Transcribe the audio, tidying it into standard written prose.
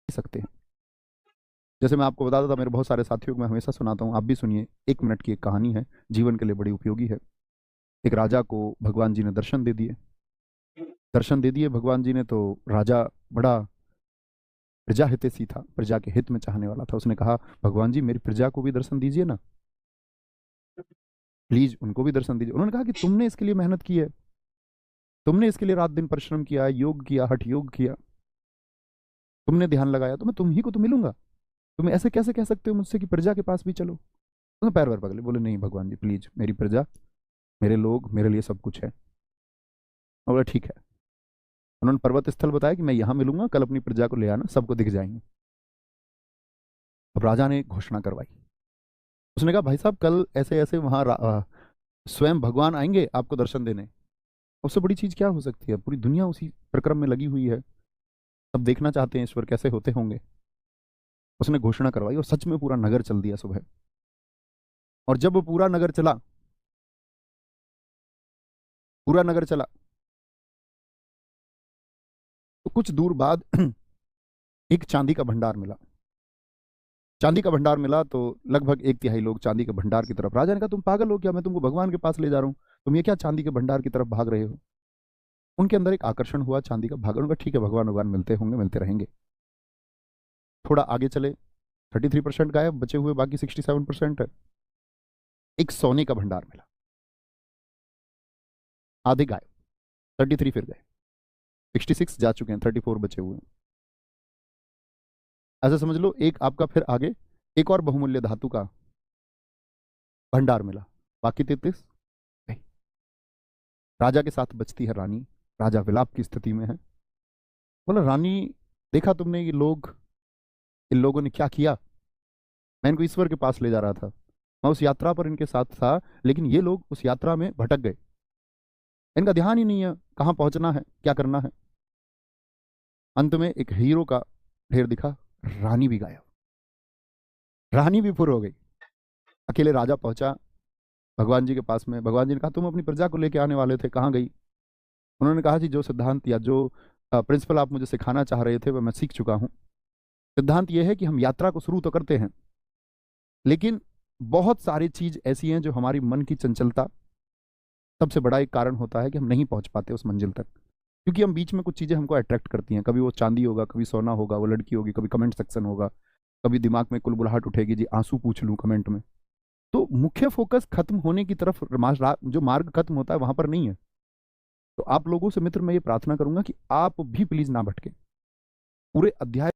सकते हैं। जैसे मैं आपको बताता था, मेरे बहुत सारे साथियों को मैं हमेशा सुनाता हूँ, आप भी सुनिए। 1 मिनट की एक कहानी है, जीवन के लिए बड़ी उपयोगी है। एक राजा को भगवान जी ने दर्शन दे दिए। दर्शन दे दिए भगवान जी ने तो राजा बड़ा प्रजा हितैषी था, प्रजा के हित में चाहने वाला था। उसने कहा, भगवान जी मेरी प्रजा को भी दर्शन दीजिए ना, प्लीज उनको भी दर्शन दीजिए। उन्होंने कहा कि तुमने इसके लिए मेहनत की है, तुमने इसके लिए रात दिन परिश्रम किया, योग किया, हठ योग किया, तुमने ध्यान लगाया, तो मैं तुम ही को तो मिलूंगा। तुम ऐसे कैसे कह सकते हो मुझसे कि प्रजा के पास भी चलो। उसने पैर वैर पकड़े, बोले नहीं भगवान जी प्लीज, मेरी प्रजा, मेरे लोग, मेरे लिए सब कुछ है। और बोला ठीक है। उन्होंने पर्वत स्थल बताया कि मैं यहाँ मिलूंगा, कल अपनी प्रजा को ले आना, सबको दिख जाएंगे। अब राजा ने घोषणा करवाई। उसने कहा भाई साहब कल ऐसे ऐसे वहां स्वयं भगवान आएंगे आपको दर्शन देने। उससे बड़ी चीज क्या हो सकती है, पूरी दुनिया उसी प्रक्रम में लगी हुई है, सब देखना चाहते हैं ईश्वर कैसे होते होंगे। उसने घोषणा करवाई और सच में पूरा नगर चल दिया सुबह। और जब वो पूरा नगर चला, पूरा नगर चला, तो कुछ दूर बाद एक चांदी का भंडार मिला। चांदी का भंडार मिला तो लगभग 1/3 लोग चांदी के भंडार की तरफ। राजा ने कहा तुम पागल हो क्या, मैं तुमको भगवान के पास ले जा रहा हूँ, तुम ये क्या चांदी के भंडार की तरफ भाग रहे हो। उनके अंदर एक आकर्षण हुआ चांदी का, भागने का। ठीक है, भगवान भगवान मिलते होंगे, मिलते रहेंगे। थोड़ा आगे चले, 33% गायब, बचे हुए बाकी 67% है। एक सोने का भंडार मिला, आधे गायब, 33 फिर गए, 66 जा चुके हैं, 34 बचे हुए हैं। ऐसा समझ लो, एक आपका फिर आगे एक और बहुमूल्य धातु का भंडार मिला, बाकी 33 गए। राजा के साथ बचती है रानी। राजा विलाप की स्थिति में है। बोला रानी, देखा तुमने ये लोग, इन लोगों ने क्या किया। मैं इनको ईश्वर के पास ले जा रहा था, मैं उस यात्रा पर इनके साथ था, लेकिन ये लोग उस यात्रा में भटक गए। इनका ध्यान ही नहीं है कहाँ पहुंचना है, क्या करना है। अंत में एक हीरो का ढेर दिखा, रानी भी गायब, रानी भी फुर हो गई। अकेले राजा पहुंचा भगवान जी के पास में। भगवान जी ने कहा तुम अपनी प्रजा को लेके आने वाले थे, कहाँ गई। उन्होंने कहा जी जो सिद्धांत या जो प्रिंसिपल आप मुझे सिखाना चाह रहे थे वह मैं सीख चुका हूँ। सिद्धांत यह है कि हम यात्रा को शुरू तो करते हैं, लेकिन बहुत सारी चीज ऐसी हैं जो हमारी मन की चंचलता, सबसे बड़ा एक कारण होता है कि हम नहीं पहुंच पाते उस मंजिल तक। क्योंकि हम बीच में कुछ चीजें हमको अट्रैक्ट करती हैं, कभी वो चांदी होगा, कभी सोना होगा, वो लड़की होगी, कभी कमेंट सेक्शन होगा, कभी दिमाग में कुलबुलाहट उठेगी जी आंसू पूछ लूं कमेंट में। तो मुख्य फोकस खत्म होने की तरफ, जो मार्ग खत्म होता है वहां पर नहीं है। तो आप लोगों से मित्र मैं ये प्रार्थना करूंगा कि आप भी प्लीज ना भटके। पूरे अध्याय